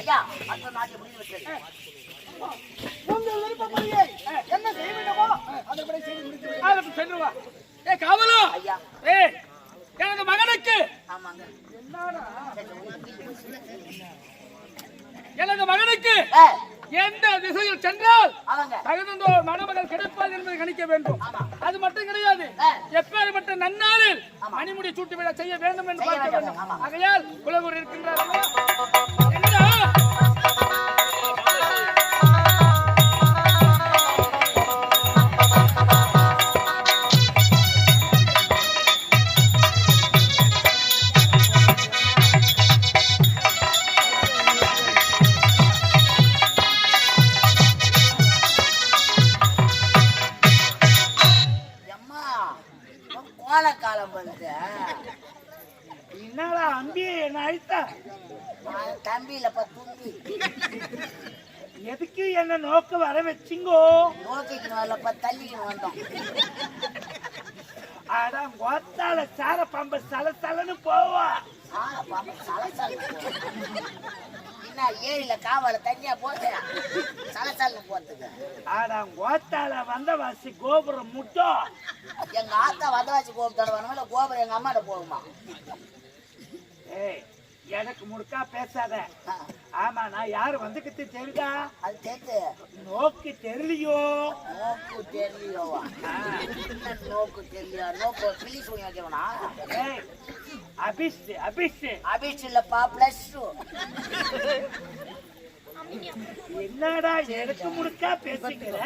ஐயா அந்த நாட்டை முடிவு விட்டது. உங்கள் விருப்பப்படியே என்ன செய்ய வேண்டுமோ அதன்படி செய்து முடித்து சென்றுவா. ஏ காவலோ ஐயா. எனது மகனுக்கு ஆமாங்க எனது மகனுக்கு எந்த திசையில் சென்றால் தகுந்த மணமகள் கிடைப்பாது என்பதை கணிக்க வேண்டும். அது மட்டும் கிடையாது, எப்பேற்பட்ட நன்னாளில் மணிமுடி சூட்டுவிழா செய்ய வேண்டும் என்று பார்க்க வேண்டும். ஆகையால் குலகுரு இருக்கின்றார். காலம் வந்து என்னடா அம்பி என்ன அழித்தா தம்பியில தும்பி எதுக்கு என்ன நோக்க வர வச்சிங்கோ? நோக்கிக்கணும் வரலப்பா, தள்ளிக்கணும் வந்தோம். அதான் கோத்தால சார பம்ப சலசலன்னு போவா. என்ன ஏரியில காவால தண்ணியா போட்டு சலசலன்னு போறதுக்கு. அதான் கோத்தால வந்த வாசி கோபுரம் முட்டும். எங்க ஆத்தா வந்த வாசி கோபுரம் வரணும், கோபுரம் எங்க அம்மாட்ட போகுமா? ஏய் எனக்கு முடுக்கா பேசாத. ஆமா நான் யாரு வந்துகிட்டு தெரியுதா? அது தெரியுது. நோக்கு தெரியலையோ? நோக்கு தெரியலையோவா? நோக்கு தெரியலையா? நோக்கு பிளி சொல்லி வைக்கணும்னா அபிஷ் அபிஷ் அபிஷ் இல்லப்பா, பிளஸ் என்னடா எனக்கு முடுக்கா பேசிக்கிற?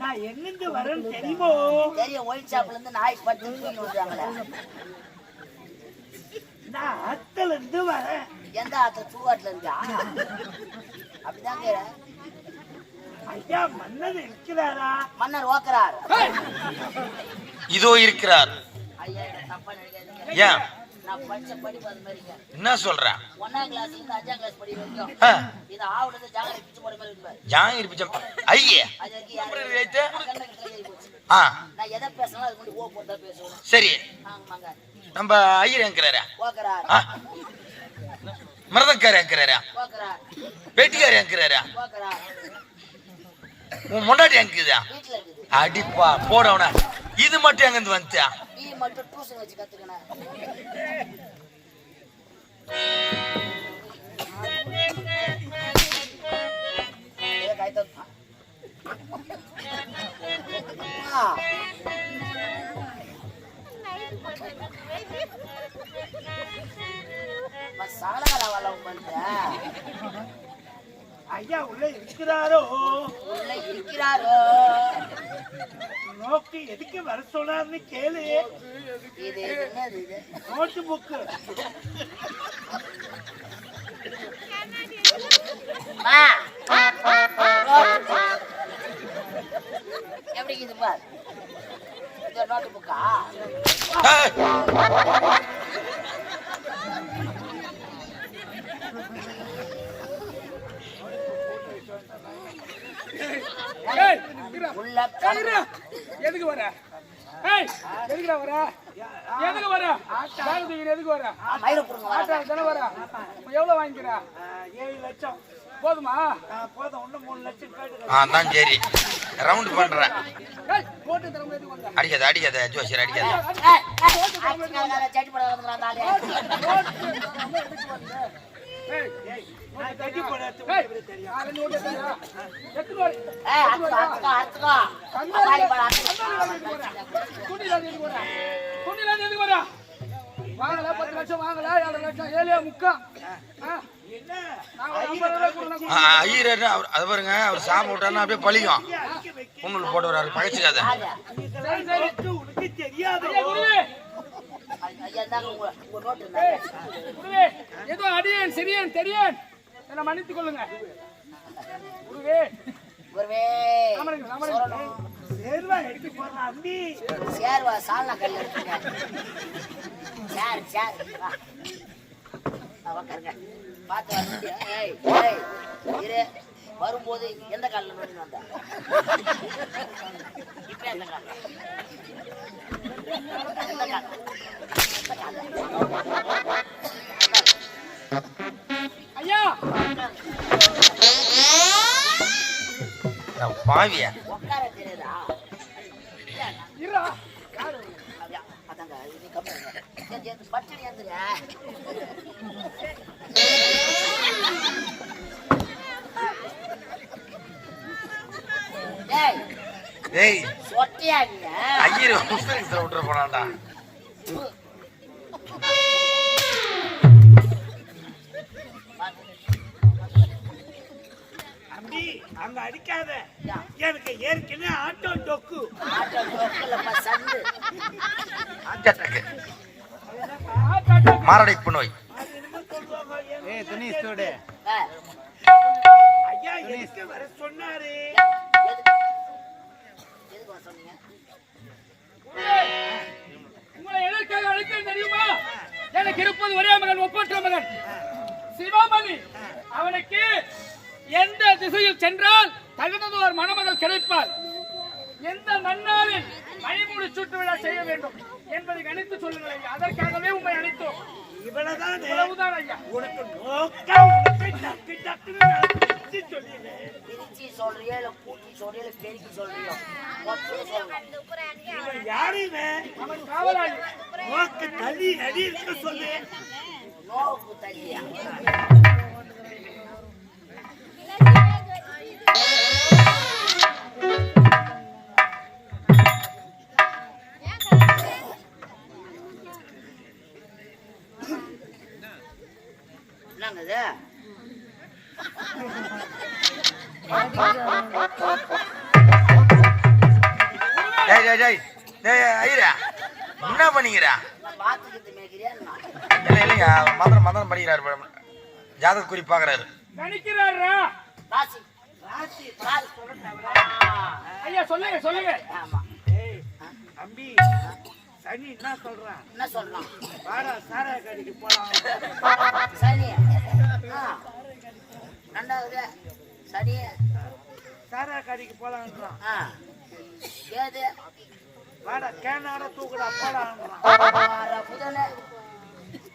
நான் எங்கிருந்து வரேன்னு தெரியுமோ? தெரியும். ஒயின் ஷாப்ல இருந்து நாய் பட்டு தூக்கி வந்தாங்களே. நான் ஆத்துல இருந்து வரேன். எந்த ஆத்துல? சூவாட்டுல இருந்தா? அப்படிதான் கேற. ஐயா மன்னர் இருக்கிறாரா? மன்னர் ஓக்குறார். இதோ இருக்கிறார். ஐயா தப்பா நினைக்காதீங்க. ஏன் நான் படிச்ச படிப்பு அது மாதிரிங்க. என்ன சொல்ற? 1ஆம் கிளாஸ்ல இருந்து 5ஆம் கிளாஸ் படி வரைக்கும் இது ஆவுறது ஜாங்கரை பிச்சு போற மாதிரி இருப்பாரு. ஜாங்கரி பிச்சம் ஐயே. அதுக்கு நான் எதை பேசணும் அது ஓ போட்டா பேசுவேன். சரி ஆமாங்க. நம்ம ஐயர் என்கிறாரா? ஓக்குறார். மரதக்காரர் என்கிறாரா? ஓக்குறார். பேட்டிக்காரர் என்கிறாரா? ஓக்குறார். உன் முன்னாடி எங்குதா? வீட்ல இருக்குது. அடிப்பா போடவன. இது மட்டும் எங்க இருந்து வந்துச்சா? நீ மட்டும் டியூஷன் வச்சு கத்துக்கணும். ஐயா உள்ள இருக்கிறாரோ? உள்ள இருக்கிறாரோ? நோக்கு எதுக்கு வர சொன்னார்னு கேளு. இது என்னது? இது நோட்டு புக்கு. எப்படி இது பார். இது நோட்டு புக்கா? எதுக்கு வர? எதுக்கு வர? எதுக்கு வர? எதுக்கு வர? வர எவ்வளவு வாங்கிக்கிற? 7 லட்சம் போதுமா? போதும். ஒண்ணு 3 லட்சம் தான் சரி ரவுண்ட் பண்றேன். போட்டு தர முடியாது. அடிக்காத அடிக்காத ஜோசியர் அடிக்காத. சட்டி போட வந்துறானே. தட்டி போட தெரியும். வாங்கல 10 லட்சம் வாங்கல 7 லட்சம் 7.3. ஐயர் அது பாருங்க, அவர் சாம விட்டாருன்னா அப்படியே பழிக்கும். பொண்ணுல போட்டு வர்றாரு, பகைச்சுக்காத. உனக்கு தெரியாது. ஏதோ அடியேன் சரியேன் தெரியும். என்ன மன்னித்துக் கொள்ளுங்க. சேர்வா எடுத்து போடுற அம்பி. சேர்வா சால்னா கல்ல எடுத்துங்க. சேர் சேர் பார்த்து வந்து இரு. வரும்போது எந்த காலில் நோண்டி வந்த? இப்ப எந்த கால? எந்த கால? பாவியா உட்கார தெரியுதா இருடா. அதாங்க இது கம்மி பச்சனை ஏந்துங்க டேய் சொட்டியா நீங்க ஐயோ புஸ்தகத்துல விட்டுற போனான்டா அம்பி அங்க அடிக்காத எனக்கு ஏற்கனவே ஆட்டோ டொக்கு சந்து மாரடைப்பு நோய் ஐயா எதுக்கு வர சொன்னாரு சொன்னீங்க உங்களை எதற்காக அழைத்தேன் தெரியுமா? எனக்கு இருப்பது ஒரே மகன், ஒப்பற்ற மகன் சிவமணி. அவனுக்கு எந்த திசையில் சென்றால் தகுந்ததோர் மணமகள் கிடைப்பார், எந்த நன்னாளில் மணிமூடி சுட்டு விழா செய்ய வேண்டும் என்பதை கணித்து சொல்லுங்கள் ஐயா. அதற்காகவே உண்மை அழைத்தோம். இவ்வளவுதான் ஐயா. உனக்கு நோக்கம் டக்கு டக்குன்னு சொல்லிடுறேன். பிரிச்சு சொல்றியோ இல்ல கூட்டி சொல்றியோ இல்ல பெருக்கி சொல்றியோ யாருமே அவன் காவலாளி. நோக்கு தள்ளி நடி இருக்க சொல்லு. நோக்கு தள்ளியா என்னங்க என்ன பண்ணிக்கிறா? பாத்துக்கிட்டு மேய்க்கிறியா இல்லைங்க மந்திரம் படிக்கிறாரு, ஜாதக குறி பாக்குறாரு. கணிக்கிறாரா? ராசி ராசி ராசி சொல்றேன் ஐயா சொல்லுங்க சொல்லுங்க. ஆமா அம்பி சனி என்ன சொல்றான்? என்ன சொல்றான்? வாடா சாரா கடைக்கு போலாம். சனி ரெண்டாவது சனி சாரா கடைக்கு போலான்றான். ஏது வாடா கேனாட தூக்குடா போலான்றான். புதன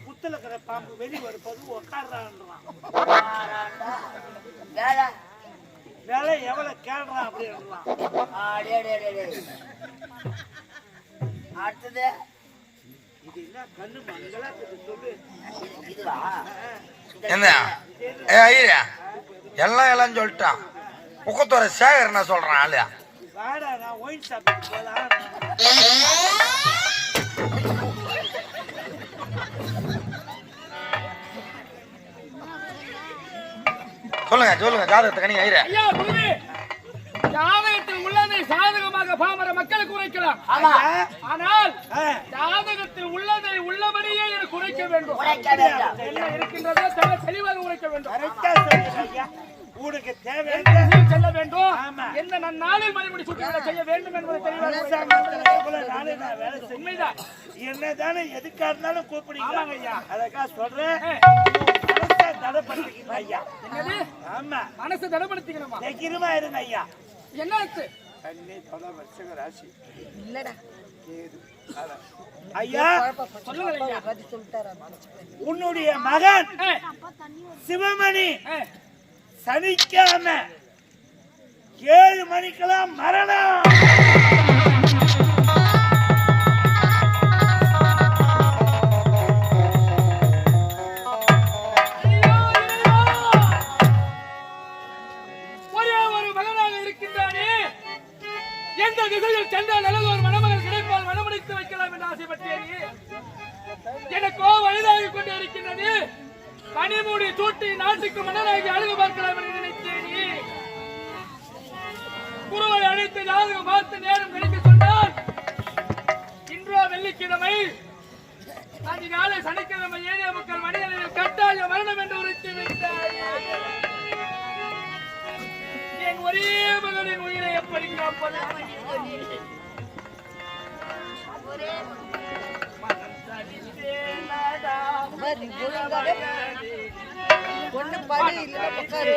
புத்துல இருக்கிற பாம்பு வெளி வரும்போது உட்காடுறான்றான். வேலை வேலை எவ்வளவு கேள்றான் அப்படின்றான். அடுத்தது இது என்ன கண்ணு மங்களா சொல்லு. இதுவா என்ன ஐயா எல்லாம் எல்லாம் சொல்லிட்டான். முக்கத்தோர சேகர் என்ன சொல்றான் ஆளு? வாடா நான் ஒயின் ஷாப்புக்கு போலாம். சொல்லுங்க சொல்லுங்க ஜாதகத்தை கணிங்க ஐயா. ஐயா குருவே, ஜாதகத்தில் உள்ளதை சாதகமாக பாமர மக்களுக்கு உரைக்கலாம். ஆனால் ஜாதகத்தில் உள்ளதை உள்ளபடியே எனக்கு உரைக்க வேண்டும். என்ன இருக்கின்றதோ தெளிவாக உரைக்க வேண்டும். உனக்கு தேவை செல்ல வேண்டும், எந்த நன்னாளில் மணிமுடி சுற்றுலா செய்ய வேண்டும் என்பதை தெளிவாக உண்மைதான். என்னதானே எதுக்கா இருந்தாலும் கூப்பிடுங்க ஐயா. அதுக்காக சொல்றேன் தடப்படுத்திக்கணும் ஐயா. என்னது? ஆமா மனசு தடப்படுத்திக்கணுமா? தைரியமா இருங்க ஐயா. என்னாச்சு? ராசி இல்லடா ஐயா சொல்லுங்க ஐயா. உன்னுடைய மகன் சிவமணி சனிக்காம 7 மணிக்கெல்லாம் மரணம். ஒரே ஒரு மகனாக இருக்கின்றானே, எந்த திசையில் சென்றால் நல்லது ஒரு மணமகன் கிடைப்பால் மனமுடித்து வைக்கலாம் என்று ஆசைப்பட்டேன். எனக்கோ வயதாகிக் கொண்டே இருக்கின்றது. மணிமூடி சூட்டி நாட்டுக்கு மன்னராகி அழகு பார்க்கலாம் என்று நினைத்தேன். குருவை அழைத்து ஜாதகம் பார்த்து நேரம் கிடைக்க சொன்னால் இன்றோ வெள்ளிக்கிழமை அதிகாலை சனிக்கிழமை ஏனைய மக்கள் மனிதனில் கட்டாய மரணம் என்று உரைத்து வைத்தார். என் ஒரே மகனின் உயிரை எப்படி காப்பது? பொண்ணு பாடு இல்ல பக்காரு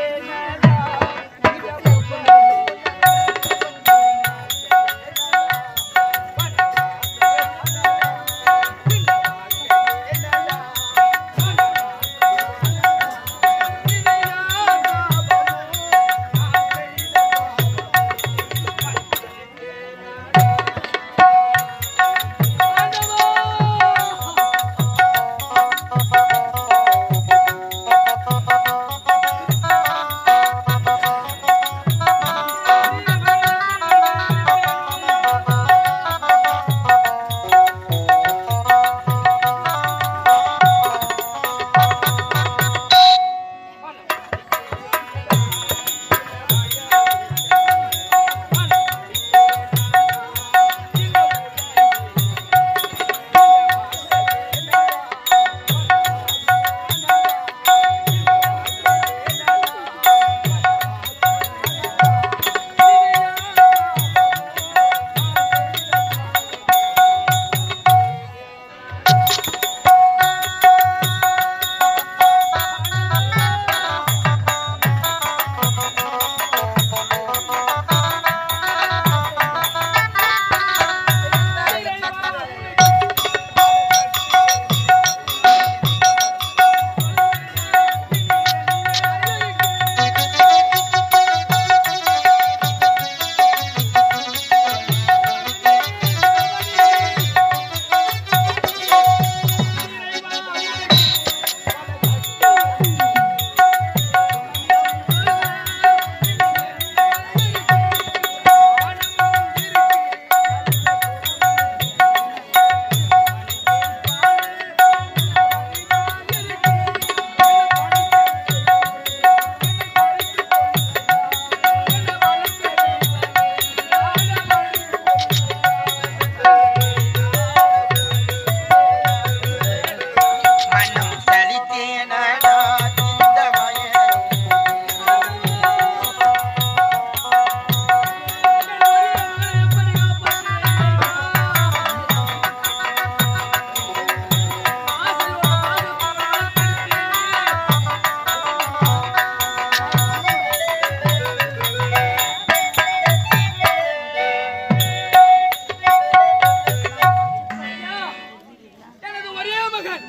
மகன்,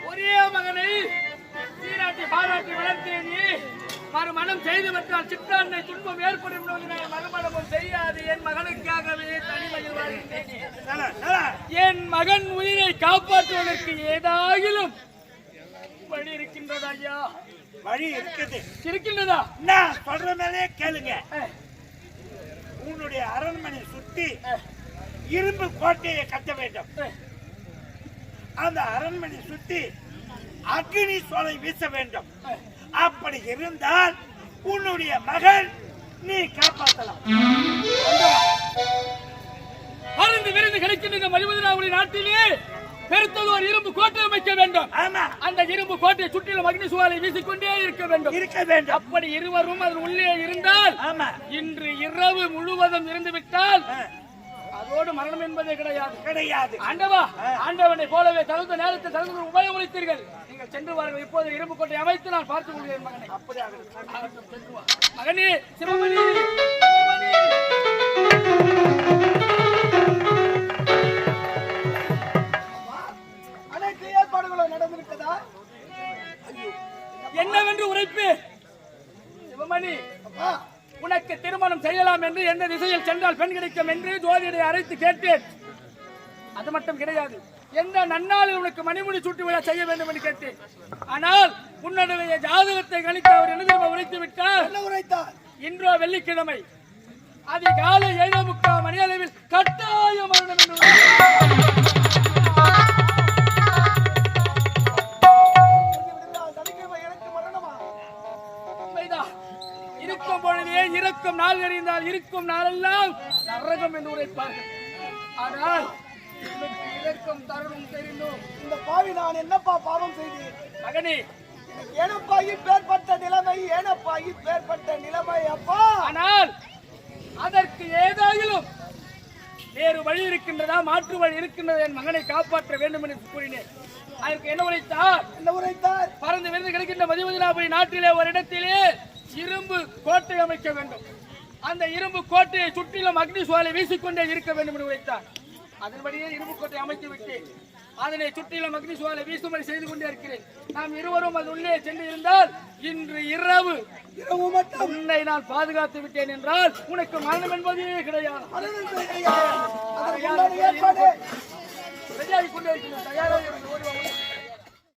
ஒரே மகனை சீராட்டி பாராட்டி வளர்த்தேனே, மறுமணம் செய்து விட்டால் சித்தாண்மை துன்பம் ஏற்படும் மறுமணமும் செய்யாது. என் மகனுக்காகவே தனிமையில் வாழ்கின்றேனே. என் மகன் உயிரை காப்பாற்றுவதற்கு ஏதாகிலும் வழி இருக்கின்றதா ஐயா? வழி இருக்குது. இருக்கின்றதா? நான் சொல்ற மேலே கேளுங்க. உன்னுடைய அரண்மனை சுத்தி இரும்பு கோட்டையை கட்ட வேண்டும். அந்த அரண்மனை சுத்தி அக்னி சோலை வீச வேண்டும். அப்படி இருந்தால் உன்னுடைய மகன் நீ காப்பாற்றலாம். மருந்து விருந்து கிடைக்கின்ற மதிமதினாவுடைய நாட்டிலே பெருத்ததோர் இரும்பு கோட்டை அமைக்க வேண்டும். ஆமா, அந்த இரும்பு கோட்டையை சுற்றிலும் அக்னி சுவாலை வீசிக்கொண்டே இருக்க வேண்டும். அப்படி இருவரும் அதன் உள்ளே இருந்தால், ஆமா, இன்று இரவு முழுவதும் இருந்துவிட்டால் அதோடு மரணம் என்பதே கிடையாது. ஆண்டவா, ஆண்டவனை போலவே தகுந்த நேரத்தில் தகுந்த உபயோகித்தீர்கள். நீங்கள் சென்று வாருங்கள். இப்போது இரும்பு கோட்டை அமைத்து நான் பார்த்துக் கொள்கிறேன் மகனை. மகனே சிவமணி, அனைத்து ஏற்பாடுகளும் நடந்திருக்கதா? என்னவென்று உரைப்பேன்? சிவமணி, உனக்கு திருமணம் செய்யலாம் என்று எந்த திசையில் சென்றால் பெண் கிடைக்கும் என்று ஜோதிடரை அழைத்து கேட்டேன். அது மட்டும் கிடையாது, எந்த நன்னாளில் உனக்கு மணிமுடி சூட்டு விழா செய்ய வேண்டும் என்று கேட்டேன். ஆனால் உன்னுடைய ஜாதகத்தை கணித்து அவர் என்ன உரைத்து விட்டார். இன்றோ வெள்ளிக்கிழமை அதிகாலை 7:45 மணி அளவில் கட்டாய மரணம் என்று இருக்கும் பொழுதே இருக்கும் நாள் அறிந்தால் இருக்கும் நாளெல்லாம் நரகம் என்று உரைப்பார்கள். ஆனால் இருக்கும் தருணம் தெரிந்தோம். இந்த பாவி நான் என்னப்பா பாவம் செய்தேன்? மகனே, ஏனப்பாகி பேர்பட்ட நிலைமை அப்பா. ஆனால் அதற்கு ஏதாயிலும் வேறு வழி இருக்கின்றதா, மாற்று வழி இருக்கின்றதா, என் மகனை காப்பாற்ற வேண்டும் என்று கூறினேன். அதற்கு என்ன உரைத்தார்? பறந்து விருந்து கிடைக்கின்ற மதிமதினாபுரி நாட்டிலே ஒரு இடத்திலே இரும்பு கோட்டை அமைக்க வேண்டும். அந்த இரும்பு கோட்டையை சுற்றிலும் அக்னி சுவாலை வீசிக்கொண்டே இருக்க வேண்டும் என்று உரைத்தார். அதன்படியே இரும்பு கோட்டை அமைத்து விட்டேன். அதனை சுற்றிலும் அக்னி சுவாலை வீசும்படி செய்து கொண்டே இருக்கிறேன். நாம் இருவரும் அது உள்ளே சென்று இருந்தால் இன்று இரவு மட்டும் உன்னை நான் பாதுகாத்து விட்டேன் என்றால் உனக்கு மரணம் என்பதே கிடையாது. தயாராக